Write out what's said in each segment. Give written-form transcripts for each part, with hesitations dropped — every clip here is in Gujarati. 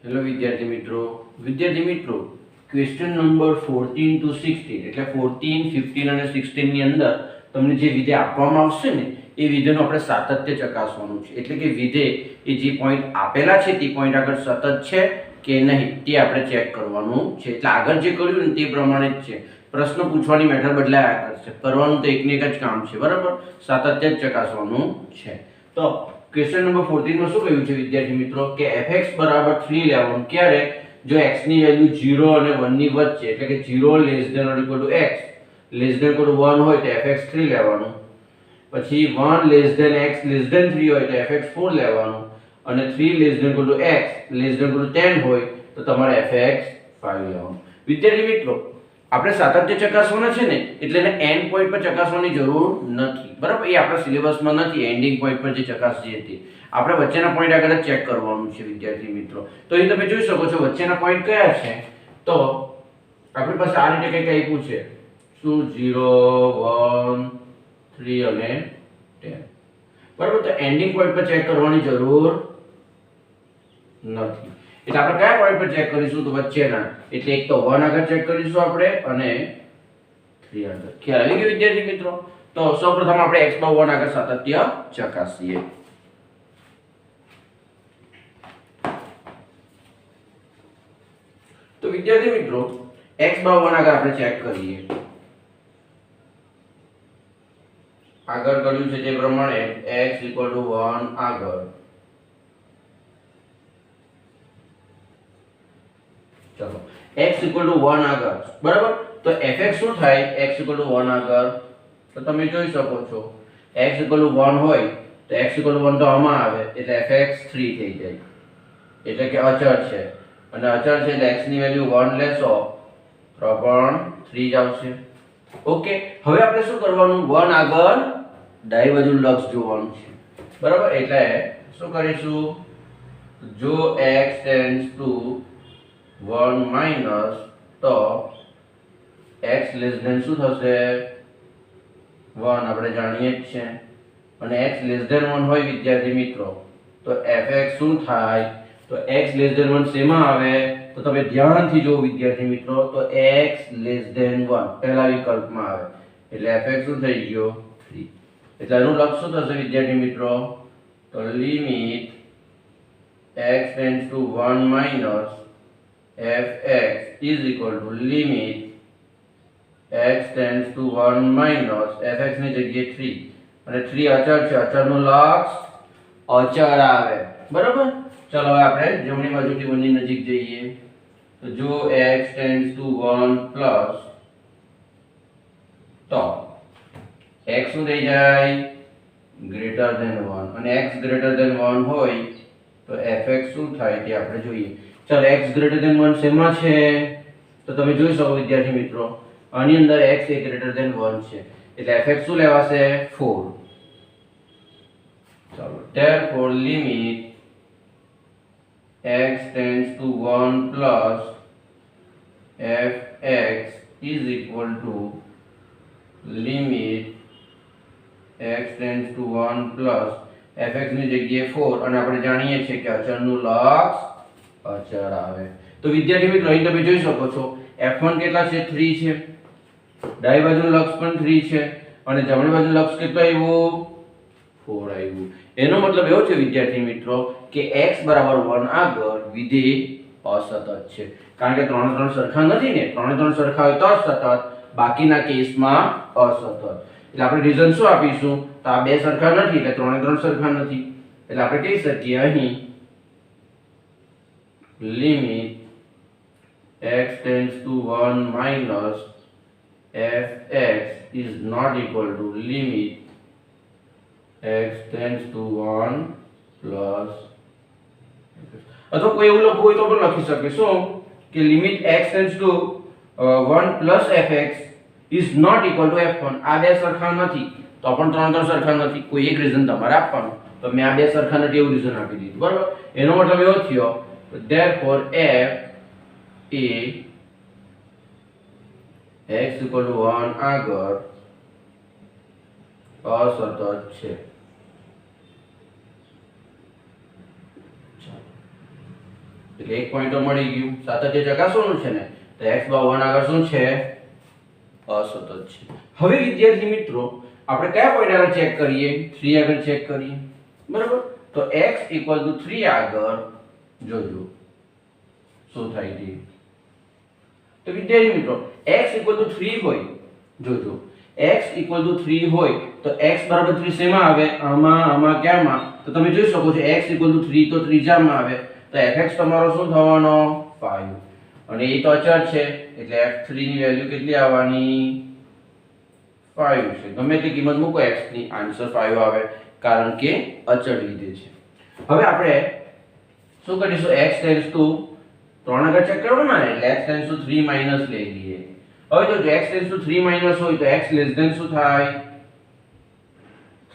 હેલો વિદ્યાર્થી મિત્રો ક્વેશ્ચન નંબર 14 ટુ 16 એટલે 14 15 અને 16 ની અંદર તમને જે વિધેય આપવામાં આવશે ને એ વિધેયનું આપણે સાતત્ય ચકાસવાનું છે એટલે કે વિધેય એ જે પોઈન્ટ આપેલા છે તે પોઈન્ટ આગળ સતત છે કે નહીં તે આપણે ચેક કરવાનું છે એટલે આગળ જે કર્યું ને તે પ્રમાણે જ છે પ્રશ્ન પૂછવાની મેથડ બદલાયા કરશે કરવાનું તો એકને એક જ કામ છે બરાબર સાતત્ય જ ચકાસવાનું છે તો ક્વેશ્ચન નંબર 14 માં શું કહ્યું છે વિદ્યાર્થી મિત્રો કે fx 3 લેવાનું ક્યારે જો x ની વેલ્યુ 0 અને 1 ની વચ્ચે એટલે કે 0 less than or equal to x less than equal to 1 હોય તો fx 3 લેવાનું પછી 1 less than x less than 3 હોય તો fx 4 લેવાનું અને 3 less than equal to x less than equal to 10 હોય તો તમારે fx 5 લેવાનું વિદ્યાર્થી મિત્રો આપણે સાતત્ય ચકાસવાના છે ને એટલે એને એન્ડ પોઈન્ટ પર ચકાસવાની જરૂર નથી બરાબર એ આપણા સિલેબસમાં નથી એન્ડિંગ પોઈન્ટ પર જે ચકાસી હતી આપણે વચ્ચેના પોઈન્ટ આગળ જ ચેક કરવાનું છે વિદ્યાર્થી મિત્રો તો અહીં તમે જોઈ શકો છો વચ્ચેના પોઈન્ટ કયા છે તો આપણી પાસે આ રીતે કંઈક આપ્યું છે શું 0 1 3 અને 10 બરાબર તો એન્ડિંગ પોઈન્ટ પર ચેક કરવાની જરૂર નથી એટલે આપણે કયા પોઈન્ટ પર ચેક કરીશું તો વચ્ચેના એટલે એક તો 1 આગળ ચેક કરીશું આપણે અને 3 આગળ ખ્યાલ આવી ગયો વિદ્યાર્થી મિત્રો તો સૌપ્રથમ આપણે x બાય 1 આગળ સાતત્ય ચકાસીએ તો વિદ્યાર્થી મિત્રો x બાય 1 આગળ આપણે ચેક કરીએ આગળ કર્યું છે તે પ્રમાણે x 1 આગળ ચલો x 1 આગળ બરાબર તો fx શું થાય x 1 આગળ તો તમે જોઈ શકો છો x 1 હોય તો x 1 તો આમાં આવે એટલે fx 3 થઈ જાય એટલે કે અચળ છે અને અચળ છે એટલે x ની વેલ્યુ 1 લેશો તો પણ 3 જ આવશે ઓકે હવે આપણે શું કરવાનું 1 આગળ ડાબી બાજુ લક્ષ જોવાનું છે બરાબર એટલે શું કરીશું જો x ટેન્ડ્સ ટુ 1 માઈનસ તો x લેસ ધેન શું થશે 1 આપણે જાણીએ જ છે અને x લેસ ધેન 1 હોય વિદ્યાર્થી મિત્રો તો fx શું થાય તો x લેસ ધેન 1 શેમાં આવે તો તમે ધ્યાનથી જો વિદ્યાર્થી મિત્રો તો x લેસ ધેન 1 પહેલા વિકલ્પમાં આવે એટલે fx શું થઈ ગયો 3 એટલે એનું લક્ષ શું થશે વિદ્યાર્થી મિત્રો તો limit x tends to 1 minus fx is equal to limit x tends to 1 minus fx ની જગ્યાએ 3 અને 3 અચળ છે અચળનું લક્ષ અચળ આવે બરાબર ચલો હવે આપણે જમણી બાજુથી 1 ની નજીક જઈએ તો જો x tends to 1 plus તો x શું થઈ જાય greater than 1 અને x greater than 1 હોય તો fx શું થાય તે આપણે જોઈએ ચાલો x greater than 1 શેમાં છે તો તમે જોઈ શકો વિદ્યાર્થી મિત્રો આની અંદર x એ greater than 1 છે એટલે fx શું લેવાશે 4 ચાલો therefore limit x tends to 1 plus fx is equal to limit x tends to 1 plus fx ની જગ્યાએ 4 અને આપણે જાણીએ છીએ કે અચળનું લક્ષ અચળ આવે તો વિદ્યાર્થી મિત્રો અહીં તમે જોઈ શકો છો f1 કેટલા છે 3 છે ડાબી બાજુનું લક્ષ પણ 3 છે અને જમણી બાજુનું લક્ષ કેટલું આવ્યું 4 આવ્યું એનો મતલબ એવો છે વિદ્યાર્થી મિત્રો કે x 1 આગળ વિધેય અસતત છે કારણ કે 3 સરખા નથી ને 3 સરખા હોય તો સતત બાકીના કેસમાં અસતત એટલે આપણે રીઝન શું આપીશું તો આ બે સરખા નથી એટલે 3 સરખા નથી એટલે આપણે કહી શકીએ અહીં limit x tends to 1 minus fx is not equal to limit x tends to 1 plus અથવા કોઈ એવું લખવું હોય તો પણ લખી શકે શું કે limit x tends to 1 plus fx is not equal to f1 આ બે સરખા નથી તો પણ 3 સરખા નથી કોઈ એક રીઝન તમારે આપવાનું તો મેં આ બે સરખા નથી એવું રીઝન આપી દીધું બરાબર એનો મતલબ એવો થયો therefore f a x equal to 1 આગળ અસતત છે એટલે એક પોઈન્ટ તો મળી ગયું. સાતત્ય ચકાસવાનું છે ને, તો x બાય 1 આગળ શું છે? અસતત છે. હવે વિદ્યાર્થી મિત્રો આપણે કયા પોઈન્ટ આગળ ચેક કરીએ? 3 આગળ ચેક કરીએ. બરાબર? તો x 3 આગળ જોજો શું થાય છે. તો વિદ્યાર્થી મિત્રો x 3 હોય, જોજો x 3 હોય તો x બરાબર 3 શેમાં આવે? આમાં ક્યાંમાં? તો તમે જોઈ શકો છો x 3 તો ત્રીજામાં આવે, તો fx તમારો શું થવાનો? 5. અને એ તો અચળ છે એટલે f3 ની વેલ્યુ કેટલી આવવાની? 5 છે. ગમે તે કિંમત મૂકો x ની, આન્સર 5 આવે કારણ કે અચળ લીધે છે. હવે આપણે શું કરીશું? x ટેન્ડ્સ ટુ 3 આગળ ચેક કરવાના એટલે x ટેન્ડ્સ ટુ 3 માઈનસ લઈ લઈએ. હવે જો x ટેન્ડ્સ ટુ 3 માઈનસ હોય તો x લેસ ધેન શું થાય?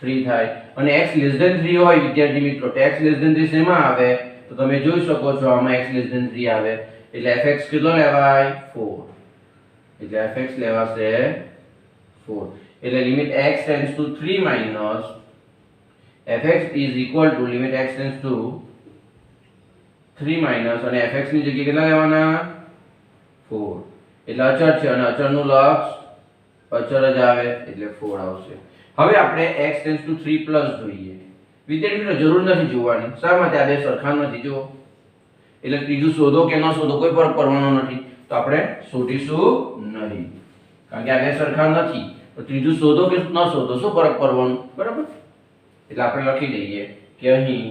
3 થાય. અને x લેસ ધેન 3 હોય વિદ્યાર્થી મિત્રો, તો x લેસ ધેન 3 શેમાં આવે? તો તમે જોઈ શકો છો આમાં x લેસ ધેન 3 આવે એટલે fx કેટલો લેવાય? 4. એટલે fx લેવાશે 4. એટલે limit x tends to 3 minus fx is equal to limit x tends to 3 minus અને fx ની જગ્યાએ કેટલા લેવાના? 4. એટલે અચળ છે અને અચળનું લક્ષ અચળ જ આવે એટલે 4 આવશે. હવે આપણે x ટેન્ડ્સ ટુ 3 પ્લસ જોઈએ. વિદ્યાર્થી મિત્રો જરૂર નથી જોવાની. શા માટે? આ બે સરખા નથી. જુઓ એટલે ત્રીજું શોધો કે ન શોધો કોઈ ફરક પડવાનો નથી, તો આપણે શોધીશું નહીં કારણ કે આ બે સરખા નથી. તો ત્રીજું શોધો કે ન શોધો શું ફરક પડવાનો? બરાબર? એટલે આપણે લખી દઈએ કે અહીં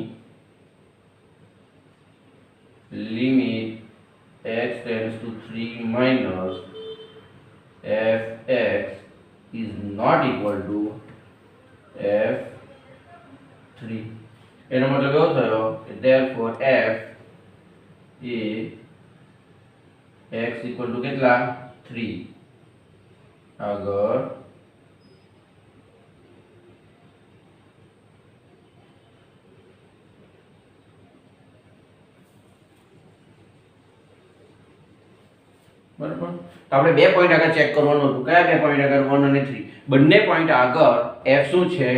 limit x tends to 3 minus fx is not equal to f3. એનો મતલબ એવો થયો કે therefore f A x equal to કેટલા? 3 આગળ બરાબર. તો આપણે બે પોઈન્ટ આગળ ચેક કરવાનું હતું. કયા બે પોઈન્ટ આગળ? 1 અને 3. બંને પોઈન્ટ આગળ f શું છે?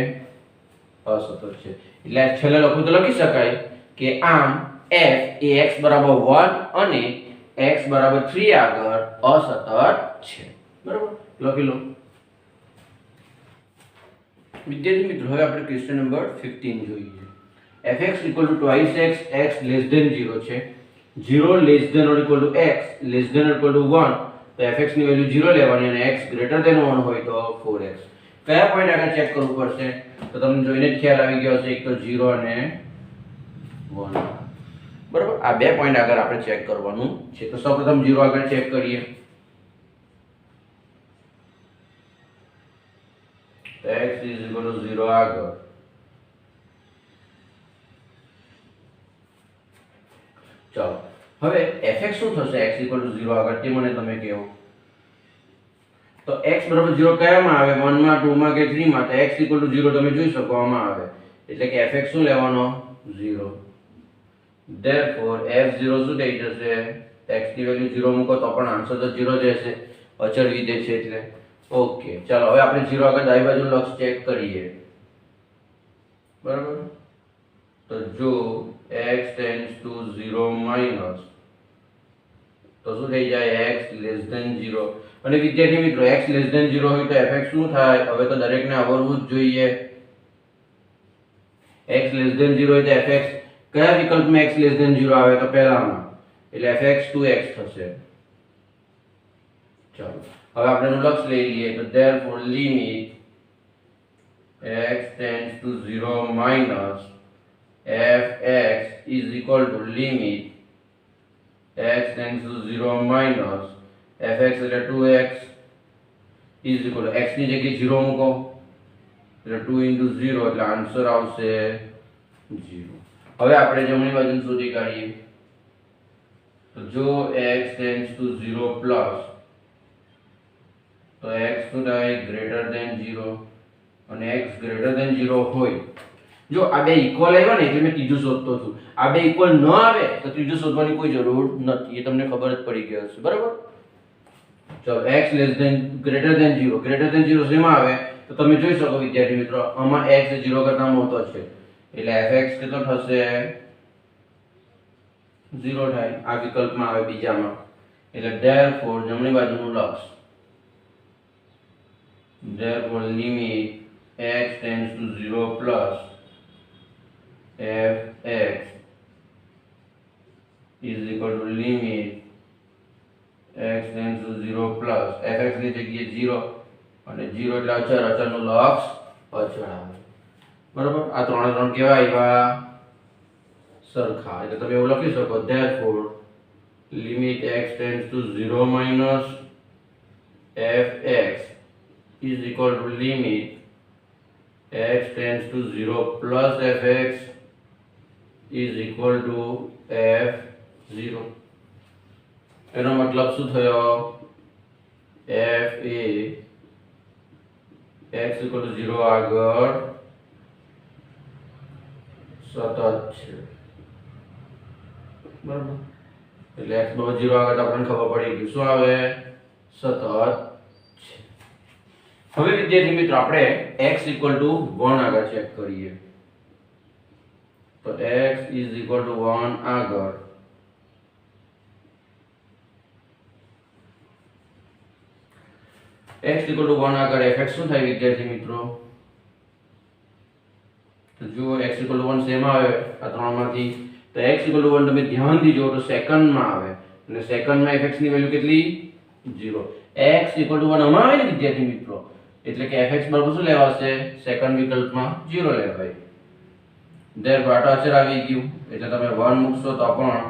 અસતત છે. એટલે છેલ્લે લખું તો લખી શકાય કે આમ f એ x બરાબર 1 અને x બરાબર 3 આગળ અસતત છે. બરાબર? લખી લો. વિદ્યાર્થી મિત્રો હવે આપણે ક્વેશ્ચન નંબર 15 જોઈએ. fx twice x less than 0 છે. 0 less than or equal to x less than or equal to 1 તો fx ની વેલ્યુ 0 લેવાની અને x greater than 1 હોય તો 4x. કયા પોઈન્ટ આગળ ચેક કરવું પડશે? તો તમને જોઈને જ ખ્યાલ આવી ગયો હશે, એક તો 0 અને 1. બરાબર? આ બે પોઈન્ટ આગળ આપણે ચેક કરવાનું છે. તો સૌપ્રથમ 0 આગળ ચેક કરીએ. x is equal to 0 આગળ ચાલો હવે fx શું થશે? x equal to 0 આગળ તે મને તમે કહો. તો x બરાબર 0 કયામાં આવે? 1 માં, 2 માં કે 3 માં? તો x equal to 0 તમે જોઈ શકો આમાં આવે એટલે કે fx શું લેવાનો? 0. therefore f0 શું થઈ જશે? x ની વેલ્યુ 0 મૂકો તો પણ આન્સર તો 0 જ હશે, અચળ વિધેય છે એટલે. ઓકે ચાલો હવે આપણે 0 આગળ ડાબી બાજુ લક્ષ ચેક કરીએ. બરાબર? તો જો x tends to 0 minus તો શું થઈ જાય? x less than 0. અને વિદ્યાર્થી મિત્રો x less than 0 હોય તો fx શું થાય? હવે તો દરેકને આવડવું જ જોઈએ. x less than 0 હોય તો fx કયા વિકલ્પમાં x less than 0 આવે? તો પહેલામાં એટલે fx 2x થશે. ચાલો હવે આપણે એનું લક્ષ લઈ લઈએ. તો therefore limit x tends to 0 minus fx is equal to limit x tends to 0 minus fx એટલે 2x is equal to x ની જગ્યાએ 0 મૂકો એટલે 2 into 0 એટલે આન્સર આવશે 0. હવે આપણે જમણી બાજુ શોધી કાઢીએ. તો જો x tends to 0 plus તો x શું થાય? greater than 0 અને x greater than 0 હોય. જો આ બે ઇક્વલ આવ્યા ને એટલે મેં ત્રીજું શોધતો છું. આ બે ઇક્વલ ન આવે તો ત્રીજું શોધવાની કોઈ જરૂર નથી, એ તમને ખબર જ પડી ગઈ હશે. બરાબર? ચલો x less than greater than 0. greater than 0 શેમાં આવે? તો તમે જોઈ શકો વિદ્યાર્થી મિત્રો આમાં x 0 કરતા મોટો છે એટલે fx કેટલો થશે? 0 થાય આ વિકલ્પમાં આવે બીજામાં એટલે therefore જમણી બાજુનું લક્ષ therefore limit x tends to 0 plus fx is equal to limit x tends to 0 plus fx ની જગ્યાએ 0 અને 0 એટલે અચળ અચળનું લક્ષ અચળ આવે બરાબર આ ત્રણે ત્રણ કેવા આવ્યા સરખા એટલે તમે એવું લખી શકો therefore limit x tends to 0 minus fx is equal to limit x tends to 0 plus fx is equal to f0 એનો મતલબ શું થયો f A x equal to 0 આગળ સતત છે બરાબર એટલે x બરાબર 0 આગળ આપણને ખબર પડી ગઈ શું આવે સતત છે હવે વિદ્યાર્થી મિત્રો આપણે x equal to 1 આગળ ચેક કરીએ તો x is equal to 1 આગળ x equal to 1 આગળ fx શું થાય વિદ્યાર્થી મિત્રો તો જો x equal to 1 શેમાં આવે આ ત્રણમાંથી તો x equal to 1 તમે ધ્યાનથી જુઓ તો સેકન્ડમાં આવે અને સેકન્ડમાં fx ની વેલ્યુ કેટલી 0 x equal to 1 આમાં આવે ને વિદ્યાર્થી મિત્રો એટલે કે fx બરાબર શું લેવાશે સેકન્ડ વિકલ્પમાં 0 લેવાય therefore આ અચળ આવી ગયું એટલે તમે 1 મૂકશો તો પણ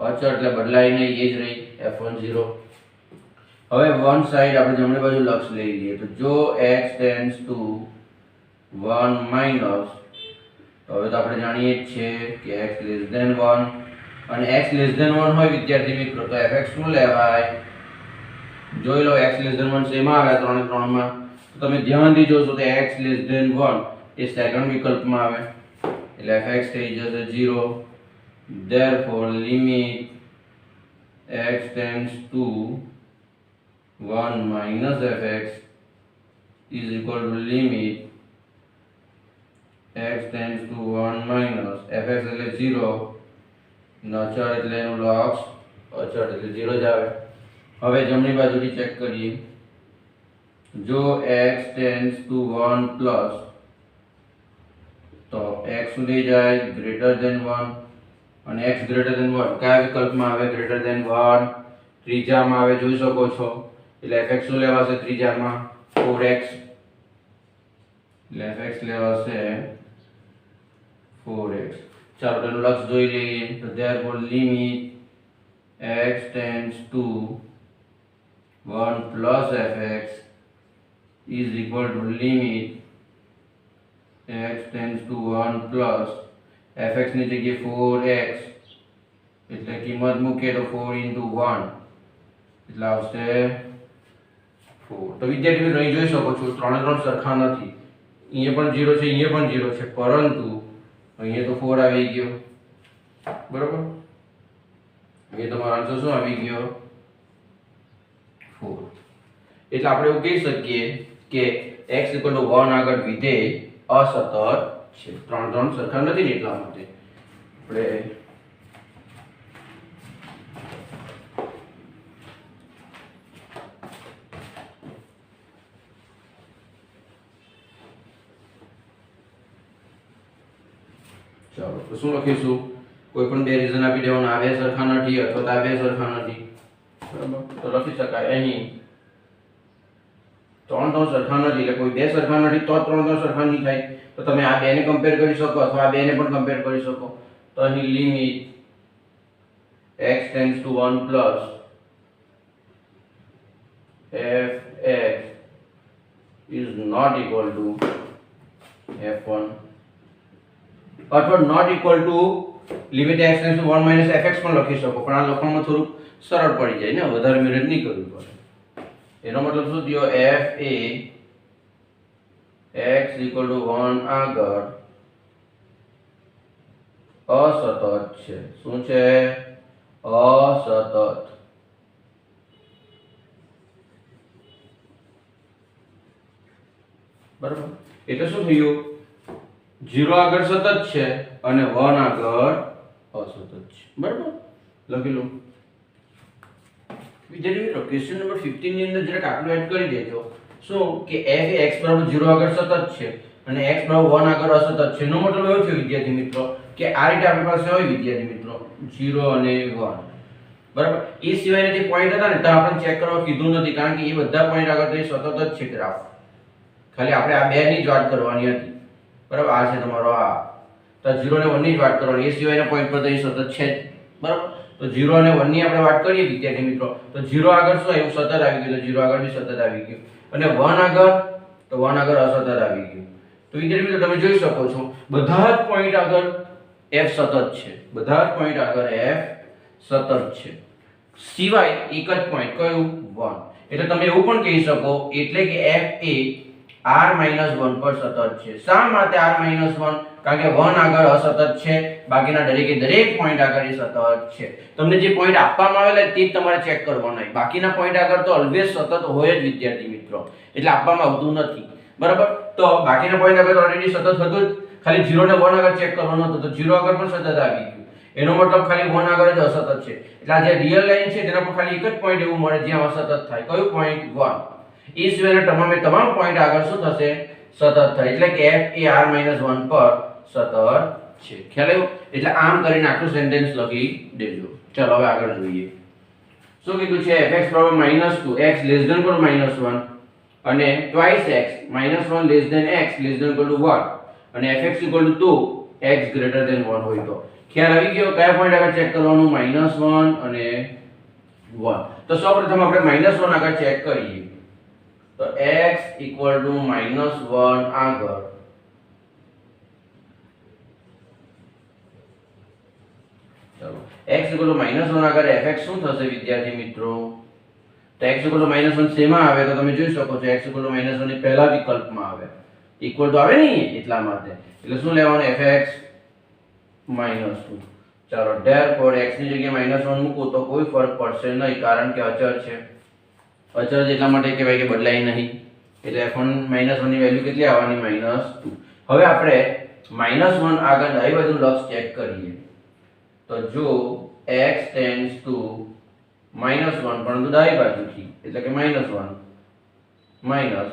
અચળ એટલે બદલાય નહીં એ જ રહી f10 હવે વન સાઈડ આપણે જમણી બાજુ લક્ષ લઈ લઈએ તો જો x tends to 1 minus તો હવે તો આપણે જાણીએ જ છે કે x less than 1 અને x less than 1 હોય વિદ્યાર્થી મિત્રો તો fx શું લેવાય જોઈ લો x less than 1 શેમાં આવે ત્રણે ત્રણમાં તો તમે ધ્યાનથી જોશો તો x less than 1 એ સેકન્ડ વિકલ્પમાં આવે એટલે fx થઈ જશે 0 therefore limit x tends to 1 minus fx is equal to limit x tends to 1 minus fx એટલે 0 અચળ એટલે એનું લક્ષ અચળ એટલે 0 જ આવે હવે જમણી બાજુથી ચેક કરીએ જો x tends to 1 plus તો x સુધી જાય greater than 1 અને x greater than 1 કયા વિકલ્પમાં આવે greater than 1 ત્રીજામાં આવે જોઈ શકો છો એટલે fx શું લેવાશે ત્રીજામાં 4x એટલે fx લેવાશે 4x ચાલો તેનું લક્ષ જોઈ લઈએ તો therefore limit x tends to 1 plus fx is equal to limit x tends to 1 plus fx ની જગ્યાએ 4x એટલે કિંમત મૂકે તો 4 into 1 એટલે આવશે 4 તો વિદ્યાર્થી મિત્રો અહીં જોઈ શકો છો ત્રણે ત્રણ સરખા નથી અહીંયા પણ 0 છે અહીંયા પણ 0 છે પરંતુ અહીંયા તો 4 આવી ગયો બરાબર અહીંયા તમારો આન્સર શું આવી ગયો 4 એટલે આપણે એવું કહી શકીએ કે x 1 આગળ વિધેય અસતત છે ત્રણ ત્રણ સરખા નથી ને એટલા માટે આપણે ચાલો તો શું લખીશું કોઈ પણ બે રીઝન આપી દેવાના આ બે સરખા નથી અથવા તો આ બે સરખા નથી બરાબર તો લખી શકાય અહીં ત્રણ ત્રણ સરખા નથી એટલે કોઈ બે સરખા નથી તો ત્રણ ત્રણ સરખા નહીં થાય તો તમે આ બેને કમ્પેર કરી શકો અથવા આ બેને પણ કમ્પેર કરી શકો તો અહીં limit x tends to 1 plus fx is not equal to f1 અથવા not equal to limit x tends to 1 minus fx પણ લખી શકો પણ આ લખવામાં થોડું સરળ પડી જાય ને વધારે મહેનત નહીં કરવી પડે એનો મતલબ શું થયો f A x equal to 1 આગળ અસતત છે શું છે અસતત બરાબર એટલે શું થયું 0 આગળ સતત છે અને 1 આગળ અસતત છે બરાબર લખી લો વિદ્યાર્થી મિત્રો ક્વેશ્ચન નંબર 15 ની અંદર જરાક આટલું એડ કરી દેજો શું કે f એ x બરાબર 0 આગળ સતત છે અને x બરાબર 1 આગળ અસતત છે એનો મતલબ એવો છે વિદ્યાર્થી મિત્રો કે આ રીતે આપણી પાસે હોય વિદ્યાર્થી મિત્રો 0 અને 1 બરાબર એ સિવાયના જે પોઈન્ટ હતા ને તો આપણે ચેક કરવા કીધું નથી કારણ કે એ બધા પોઈન્ટ આગળ તો સતત જ છે ગ્રાફ ખાલી આપણે આ બે ની જ વાત કરવાની હતી બરાબર આ છે તમારો આ તો 0 અને 1 ની જ વાત કરવાની એ સિવાયના પોઈન્ટ પર તો એ સતત છે બરાબર તો 0 અને 1 ની આપણે વાત કરીએ વિદ્યાર્થી મિત્રો તો 0 આગળ શું આવ્યું સતત આવી ગયું તો 0 આગળ બી સતત આવી ગયું અને 1 આગળ તો 1 આગળ અસતત આવી ગયું તો વિદ્યાર્થી મિત્રો તમે જોઈ શકો છો બધા જ પોઈન્ટ આગળ f સતત છે બધા જ પોઈન્ટ આગળ f સતત છે સિવાય એક જ પોઈન્ટ કયું 1 એટલે તમે એવું પણ કહી શકો એટલે કે f એ r-1 પર સતત છે શા માટે r-1 કારણ કે 1 આગળ અસતત છે બાકીના દરેકે દરેક પોઈન્ટ આગળ એ સતત છે તમને જે પોઈન્ટ આપવામાં આવેલા તે જ તમારે ચેક કરવાના છે બાકીના પોઈન્ટ આગળ તો ઓલવેઝ સતત હોય જ વિદ્યાર્થી મિત્રો એટલે આપવામાં આવતું નથી બરાબર તો બાકીના પોઈન્ટ આગળ ઓલરેડી સતત હતું જ ખાલી 0 ને 1 આગળ ચેક કરવાનું હતું તો 0 આગળ પણ સતત આવી ગયું એનો મતલબ ખાલી 1 આગળ જ અસતત છે એટલે આ જે રિયલ લાઈન છે તેના પર ખાલી એક જ પોઈન્ટ એવું મળે જ્યાં અસતત થાય કયું પોઈન્ટ 1 એ સિવાયના તમામ પોઈન્ટ આગળ શું થશે સતત થાય એટલે કે f એ r-1 પર સતત છે ખ્યાલ આવ્યો એટલે આમ કરીને આખું સેન્ટેન્સ લખી દેજો ચાલો હવે આગળ જોઈએ શું કીધું છે fx = -2 x >(-1) અને twice x -1 x >(1) અને fx = 2 x > 1 હોય તો ખ્યાલ આવી ગયો કયા પોઈન્ટ આગળ ચેક કરવાનું -1 અને 1 તો સૌપ્રથમ આપણે -1 આગળ ચેક કરીએ તો x = -1 આગળ ચલો x = -1 આગળ fx શું થશે વિદ્યાર્થી મિત્રો તો x = -1 શેમાં આવે તો તમે જોઈ શકો છો x = -1 ની પહેલા વિકલ્પમાં આવે ઇક્વલ ટુ આવે ને એટલા માટે એટલે શું લેવાનું fx -2 ચાલો therefore x ની જગ્યાએ -1 મૂકો તો કોઈ ફરક પડશે નહીં કારણ કે અચળ છે અચળ એટલા માટે કહેવાય કે બદલાય નહીં એટલે f1 -1 ની વેલ્યુ કેટલી આવવાની -2 હવે આપણે -1 આગળ ડાબી બાજુનું લક્ષ ચેક કરીએ તો જો x ટેન્ડ્સ ટુ -1 પરંતુ ડાબી બાજુથી એટલે કે -1 માઈનસ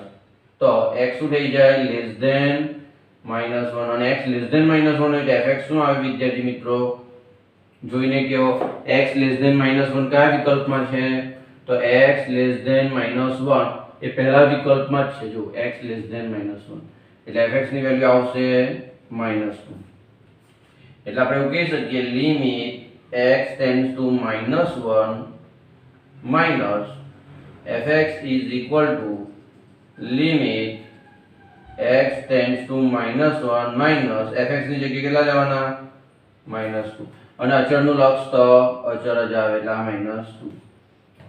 તો x શું થઈ જાય લેસ ધેન -1 અને x લેસ ધેન -1 હોય તો fx શું આવે વિદ્યાર્થી મિત્રો જોઈને કહો x લેસ ધેન -1 કયા વિકલ્પમાં છે તો x લેસ ધેન -1 એ પહેલા વિકલ્પમાં જ છે જો x લેસ ધેન -1 એટલે fx ની વેલ્યુ આવશે -2 એટલે આપણે એવું કહી શકીએ limit x tends to -1 minus fx is equal to limit x tends to -1 minus fx ની જગ્યાએ કેટલા લેવાના -2 અને અચળનું લક્ષ તો અચળ જ આવે એટલે -2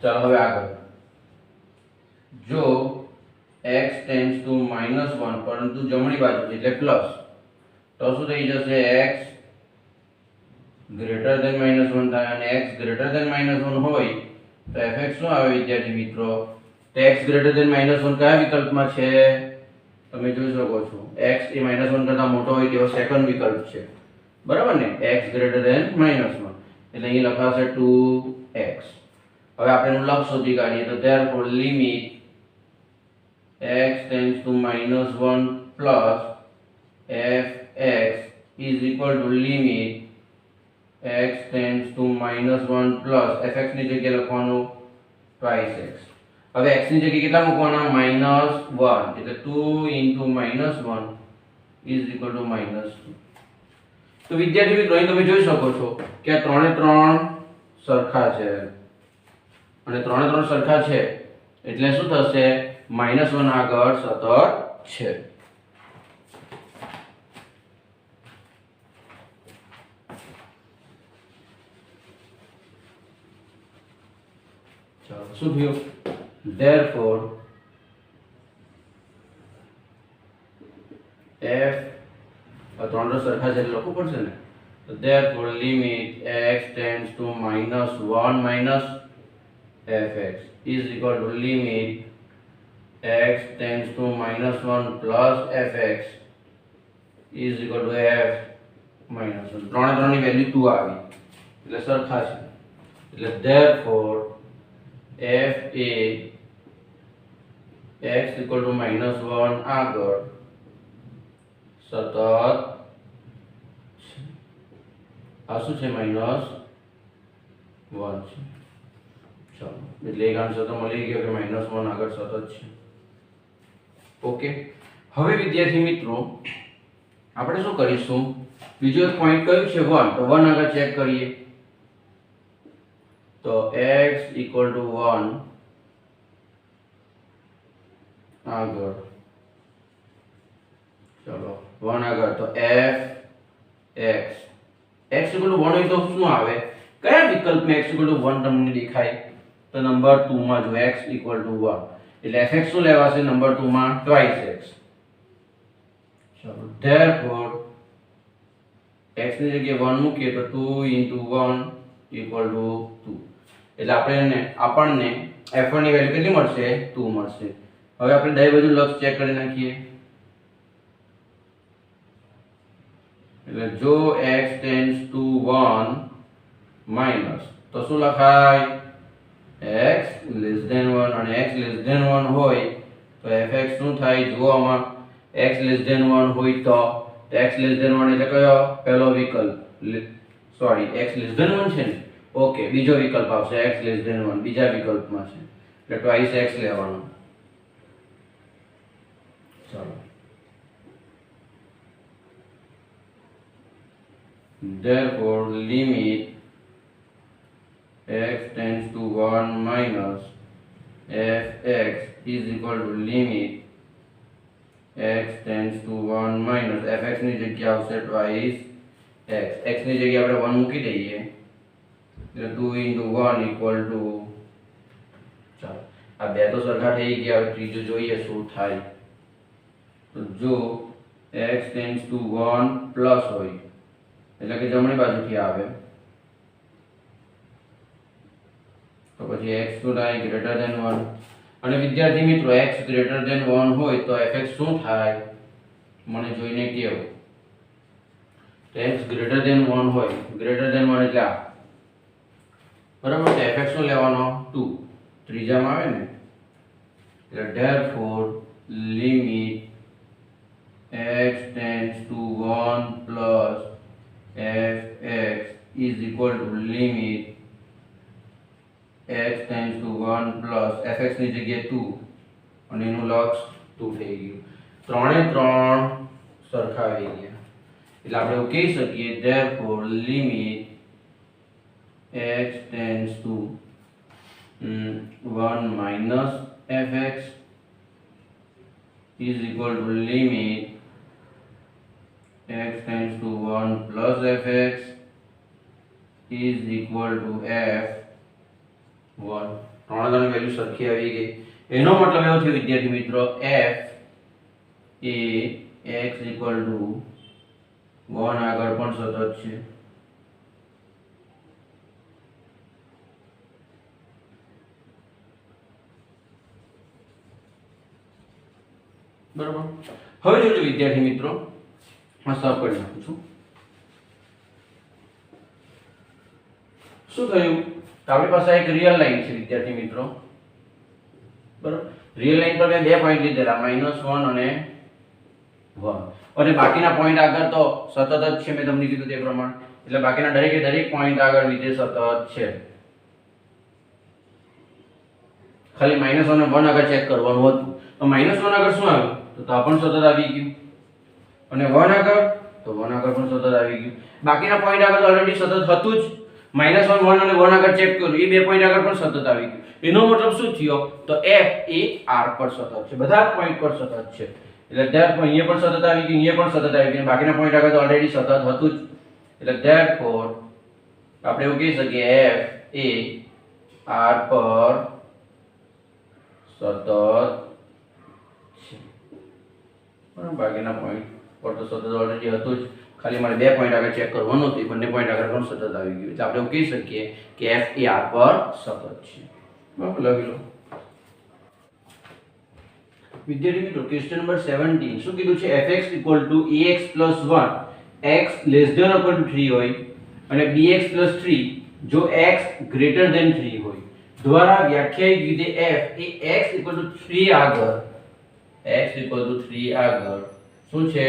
ચાલો હવે આગળ જો x ટેન્ડ્સ ટુ -1 પરંતુ જમણી બાજુ એટલે પ્લસ તો શું થઈ જશે x ગ્રેટર ધેન -1 થાય અને x ગ્રેટર ધેન -1 હોય તો fx શું આવે વિદ્યાર્થી મિત્રો તો x ગ્રેટર ધેન -1 કયા વિકલ્પમાં છે તમે જોઈ શકો છો x એ -1 કરતા મોટો હોય તેવો સેકન્ડ વિકલ્પ છે બરાબર ને x ગ્રેટર ધેન -1 એટલે અહીં લખાશે 2x હવે આપણે એનું લક્ષ શોધી કાઢીએ તો therefore limit x tends to -1 plus fx is equal to limit x tends to -1 plus fx ની જગ્યાએ લખવાનું twice x હવે x ની જગ્યાએ કેટલા મૂકવાના -1 એટલે 2 into -1 is equal to -2 તો વિદ્યાર્થી મિત્રો અહીં તમે જોઈ શકો છો કે આ ત્રણે ત્રણ સરખા છે અને ત્રણે ત્રણ સરખા છે એટલે શું થશે -1 આગળ સતત છે ચાલો શું થયું therefore f ત્રણ સરખા છે એટલે લખવું પડશે ને તો therefore limit x tends to -1 minus fx is equal to limit x tends to -1 plus fx is equal to f -1 ત્રણે ત્રણની વેલ્યુ 2 આવી એટલે સરખા છે એટલે therefore f A x equal to -1 આગળ સતત છે. આ શું છે? -1 છે. ચાલો, એટલે એક આન્સર તો મળી ગયો કે -1 આગળ સતત છે. ઓકે, હવે વિદ્યાર્થી મિત્રો આપણે શું કરીશું? બીજો એક પોઈન્ટ કયું છે? 1. તો 1 આગળ ચેક કરીએ. તો x equal to 1 આગળ, ચલો 1 આગળ, તો f x equal to 1 હોય તો શું આવે? કયા વિકલ્પમાં x equal to 1 તમને દેખાય? તો નંબર 2 માં જો x equal to 1, એટલે fx શું લેવાશે? નંબર 2 માં twice x. ચલો, therefore x ની જગ્યાએ 1 મૂકીએ તો 2 into 1 equal to 2. એટલે આપણને f1 ની વેલ્યુ કેટલી મળશે? 2 મળશે. હવે આપણે દરેક બાજુ લક્ષ ચેક કરી નાખીએ. એટલે જો x tends to 1 minus તો શું લખાય? x less than 1, અને x less than 1 હોય તો fx શું થાય? જો આમાં x less than 1 હોય તો x less than 1 એટલે કયો? પહેલો વિકલ્પ, સોરી x less than 1 છે ને? ઓકે, બીજો વિકલ્પ આવશે x less than 1, બીજા વિકલ્પમાં છે એટલે twice x લેવાનો. ચાલો, therefore limit x tends to 1 minus fx is equal to limit x tends to 1 minus fx ની જગ્યા આવશે twice x. x ની જગ્યાએ આપણે 1 મૂકી દઈએ એટલે 2 into 1 equal to, ચાલો આ બે તો સરખા થઈ ગયા. હવે ત્રીજો જોઈએ શું થાય. તો જો x tends to 1 plus હોય એટલે કે જમણી બાજુથી આવે તો પછી x શું થાય? Greater than 1. અને વિદ્યાર્થી મિત્રો x ગ્રેટર ધેન 1 હોય તો fx શું થાય? મને જોઈને કહેવું. તો x ગ્રેટર ધેન 1 હોય, ગ્રેટર ધેન 1 એટલે આ, બરાબર? તો fx શું લેવાનો? 2. ત્રીજામાં આવે ને, એટલે therefore limit x tends to 1 plus fx is equal to limit x tends to 1 plus fx ની જગ્યાએ 2 અને એનું લક્ષ 2 થઈ ગયું. ત્રણે ત્રણ સરખા આવી ગયા એટલે આપણે એવું કહી શકીએ therefore limit x tends to 1 minus fx is equal to limit x tends to 1 plus fx is equal to f1. ત્રણેયની વેલ્યુ સરખી આવી ગઈ. એનો મતલબ એવો થયો વિદ્યાર્થી મિત્રો f A x equal to 1 આગળ પણ સતત છે. બરાબર? હવે જોજો વિદ્યાર્થી મિત્રો, આ સાફ કરી નાખું છું. શું થયું? આપણી પાસે એક રિયલ લાઈન છે વિદ્યાર્થી મિત્રો, બરાબર? રિયલ લાઈન પર મેં બે પોઈન્ટ લીધેલા, -1 અને 1, અને બાકીના પોઈન્ટ આગળ તો સતત જ છે. મેં તમને કીધું તે પ્રમાણે, એટલે બાકીના દરેક પોઈન્ટ આગળ વિધેય સતત છે. ખાલી -1 અને 1 આગળ ચેક કરવાનું હતું. તો -1 આગળ શું આવ્યું? તો આ પણ સતત આવી ગયું. અને 1 આગળ, તો 1 આગળ પણ સતત આવી ગયું. બાકીના પોઈન્ટ આગળ ઓલરેડી સતત હતું જ. -1 અને 1 આગળ ચેક કર્યું, એ બે પોઈન્ટ આગળ પણ સતત આવી ગયું. એનો મતલબ શું થયો? તો f એ r પર સતત છે, બધા પોઈન્ટ પર સતત છે. એટલે therefore અહીંયા પણ સતત આવી ગયું, અહીંયા પણ સતત આવી ગયું, બાકીના પોઈન્ટ આગળ તો ઓલરેડી સતત હતું જ. એટલે therefore આપણે એવું કહી શકીએ f એ r પર સતત છે. બરાબર? બાકીના પોઈન્ટ પર તો સતત ઓલરેડી હતું જ, ખાલી મારે બે પોઈન્ટ આગળ ચેક કરવાનું હતું, બંને પોઈન્ટ આગળ પણ સતત આવી ગયું. એટલે આપણે એવું કહી શકીએ કે f એ r પર સતત છે. બરાબર? લખી લો. વિદ્યાર્થી મિત્રો ક્વેશ્ચન નંબર 17 શું કીધું છે? fx equal to ax plus 1 x less than or equal to 3 હોય અને bx plus 3 જો x ગ્રેટર ધેન 3 હોય દ્વારા વ્યાખ્યાયિત વિધેય f એ x 3 આગળ શું છે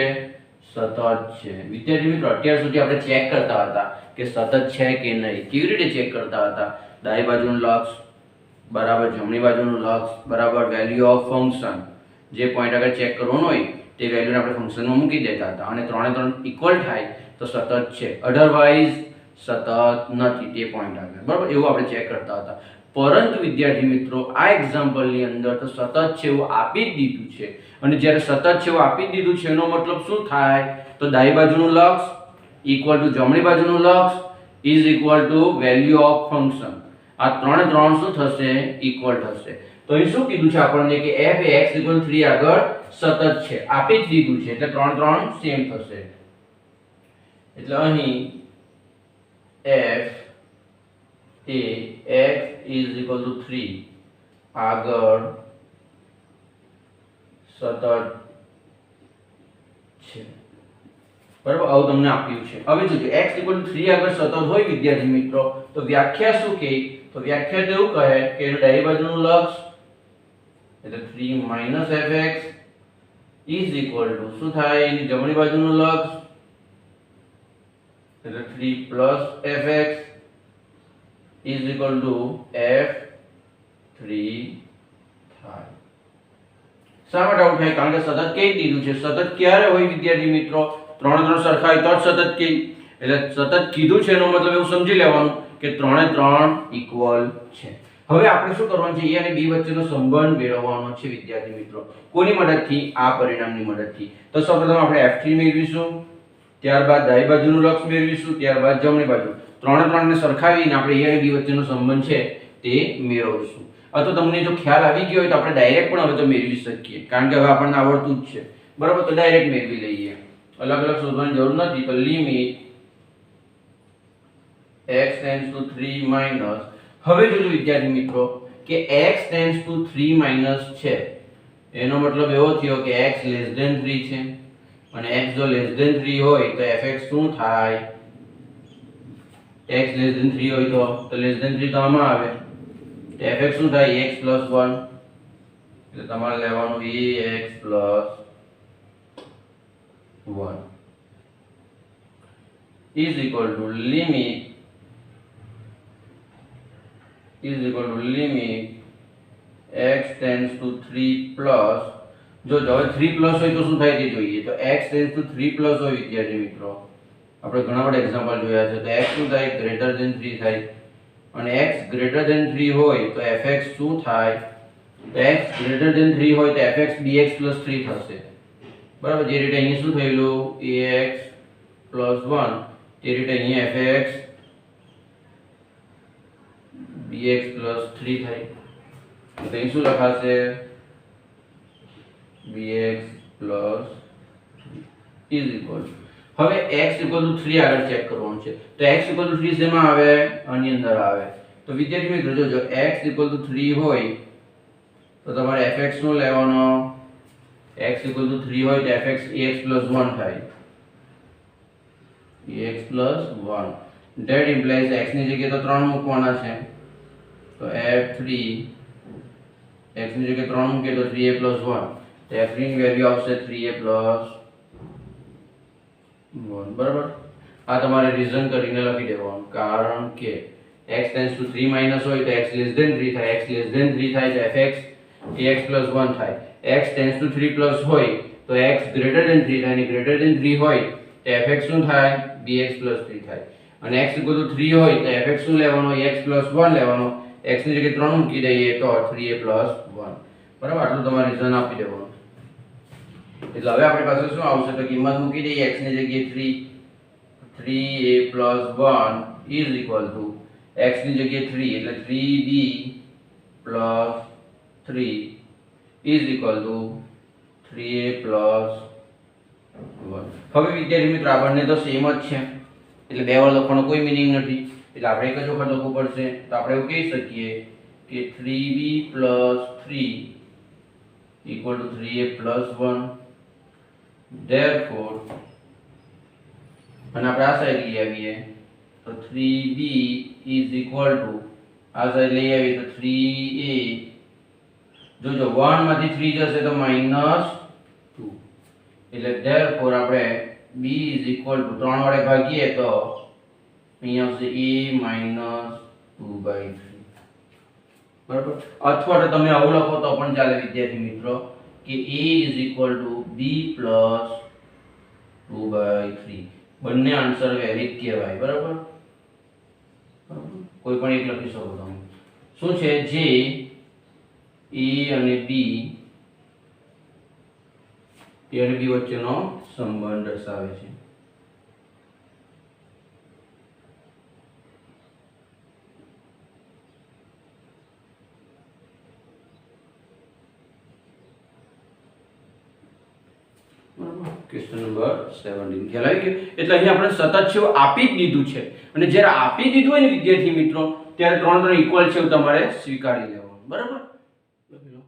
સતત છે। વિદ્યાર્થી મિત્રો અત્યાર સુધી આપણે ચેક કરતા હતા કે સતત છે કે નહીં। કેવી રીતે ચેક કરતા હતા? ડાબી બાજુનું લક્ષ બરાબર જમણી બાજુનું લક્ષ બરાબર વેલ્યુ ઓફ ફંક્શન, જે પોઈન્ટ આગળ ચેક કરવાનો હોય તે વેલ્યુને આપણે ફંક્શનમાં મૂકી દેતા હતા અને 3 ને 3 ઇક્વલ થાય તો સતત છે, અધરવાઇઝ સતત નથી તે પોઈન્ટ આગળ, બરાબર એવું આપણે ચેક કરતા હતા। પરંતુ વિદ્યાર્થી મિત્રો આ એક્ઝામ્પલની અંદર તો સતત છે એવું આપી જ દીધું છે અને જ્યારે સતત છે એવું આપી જ દીધું છે એનો મતલબ શું થાય? તો ડાબી બાજુનું લક્ષ ઇક્વલ ટુ જમણી બાજુનું લક્ષ is equal to value of function. આ 3 શું થશે? ઇક્વલ થશે। તો અહીં શું કીધું છે આપણને કે f એ x 3 આગળ સતત છે, આપી જ દીધું છે એટલે 3 સેમ થશે। એટલે અહીં f એ x 3 આગળ સતત છે, બરાબર આવું તમને આપ્યું છે। હવે જોજો x 3 આગળ સતત હોય વિદ્યાર્થી મિત્રો તો વ્યાખ્યા શું કહે? તો વ્યાખ્યા તો એવું કહે કે એનું ડાબી બાજુનું લક્ષ એટલે 3 fx ઇઝ ઇક્વલ ટુ શું થાય? એની જમણી બાજુનું લક્ષ એટલે 3 fx is equal to f3 થાય। શા માટે આવું થાય? કારણ કે સતત કહી દીધું છે। સતત ક્યારે હોય વિદ્યાર્થી મિત્રો? 3 સરખા હોય તો જ સતત કહી, એટલે સતત કીધું છે એનો મતલબ એવું સમજી લેવાનું કે 3 ઇક્વલ છે। હવે આપણે શું કરવાનું છે? a અને b વચ્ચેનો સંબંધ મેળવવાનો છે વિદ્યાર્થી મિત્રો। કોની મદદથી? આ પરિણામની મદદથી। તો સૌપ્રથમ આપણે f3 મેળવીશું, ત્યારબાદ ડાબી બાજુનું લક્ષ મેળવીશું, ત્યારબાદ જમણી બાજુ 3 ને સરખાવીને આપણે a અને b વચ્ચેનો સંબંધ છે તે મેળવીશું। અથવા તમને જો ખ્યાલ આવી ગયો હોય તો આપણે ડાયરેક્ટ પણ હવે તો મેળવી શકીએ, કારણ કે હવે આપણને આવડતું જ છે, બરાબર? તો ડાયરેક્ટ મેળવી લઈએ, અલગ અલગ શોધવાની જરૂર નથી। તો limit x tends to 3 minus, હવે જોજો વિદ્યાર્થી મિત્રો કે x ટેન્ડ્સ ટુ 3 માઈનસ છે એનો મતલબ એવો થયો કે x લેસ ધેન 3 છે અને x જો લેસ ધેન 3 હોય તો fx શું થાય? x લેસ ધેન 3 હોય તો લેસ ધેન 3 તો આમાં આવે તો fx શું થાય? x 1 એટલે તમારે લેવાનું ax 1 is equal to limit x tends to 3 plus, જો 3 plus હોય તો શું થાય તે જોઈએ। તો x tends to 3 plus હોય વિદ્યાર્થી મિત્રો, આપણે ઘણા બધા એક્ઝામ્પલ જોયા છે। તો x શું થાય? ગ્રેટર ધેન 3 થાય અને x ગ્રેટર ધેન 3 હોય તો fx શું થાય? તો x ગ્રેટર ધેન 3 હોય તો fx bx 3 થશે, બરાબર? જે રીતે અહીં શું થયેલું? ax 1 તે રીતે અહીં fx bx 3 થાય તો અહીં શું લખાશે? bx 3 is equal to, હવે x 3 આગળ ચેક કરવાનું છે તો x 3 શેમાં આવે? આની અંદર આવે। તો વિદ્યાર્થી મિત્રો જોજો x 3 હોય તો તમારે fx નું લેવાનો, x 3 હોય તો fx ax 1 થાય, ax 1, that implies x ની જગ્યાએ તો 3 મૂકવાના છે તો f3 x ની જગ્યાએ 3 મૂકીએ તો 3a 1 તો f3 ની વેલ્યુ આવશે 3a 1, બરાબર? આ તમારે રીઝન કરીને લખી દેવાનું, કારણ કે x ટેન્ડ્સ ટુ 3 માઈનસ હોય તો x લેસ ધેન 3 થાય, x લેસ ધેન 3 થાય તો fx ax 1 થાય, x ટેન્ડ્સ ટુ 3 પ્લસ હોય તો x ગ્રેટર ધેન 3 થાય અને ગ્રેટર ધેન 3 હોય તો fx શું થાય? bx 3 થાય અને x 3 હોય તો fx શું લેવાનો? ax 1 લેવાનો, x ની જગ્યાએ 3 મૂકી દઈએ તો 3a 1, બરાબર? આટલું તમારે રીઝન આપી દેવાનું। એટલે હવે આપણી પાસે શું આવશે? તો કિંમત મૂકી દઈએ x ની જગ્યાએ 3a 1 is equal to x ની જગ્યાએ 3 એટલે 3b 3 is equal to 3a 1। હવે વિદ્યાર્થી મિત્રો આ બંને તો સેમ જ છે એટલે બે વાર લખવાનો કોઈ મીનિંગ નથી, એટલે આપણે એક જ વખત લખવું પડશે। તો આપણે એવું કહી શકીએ કે 3b 3 equal to 3a 1, therefore અને આપણે આ સાઈડ લઈ આવીએ તો 3b ઇઝ ઇક્વલ ટુ આ સાઈડ લઈ આવી તો 3a જોજો 1 માંથી 3 જશે તો -2 એટલે therefore આપણે b ઇઝ ઇક્વલ ટુ 3 વડે ભાગીએ તો અહીંયા આવશે a - 2/3 બરાબર અથવા તો તમે આવું લખો તો પણ ચાલે વિદ્યાર્થી મિત્રો કે a is equal to b plus 2/3 બંને આન્સર વેલિડ કહેવાય બરાબર કોઈ પણ એક લખી શકો તમે શું છે જે a અને b વચ્ચેનો સંબંધ દર્શાવે છે ક્વેશ્ચન નંબર 17 ખ્યાલ આવી ગયો એટલે અહીં આપણે સતત છેવ આપી જ દીધું છે અને જ્યારે આપી દીધું હોય ને વિદ્યાર્થી મિત્રો ત્યારે ત્રણ ઇક્વલ છેવ તમારે સ્વીકારી લેવાનું બરાબર લખી લો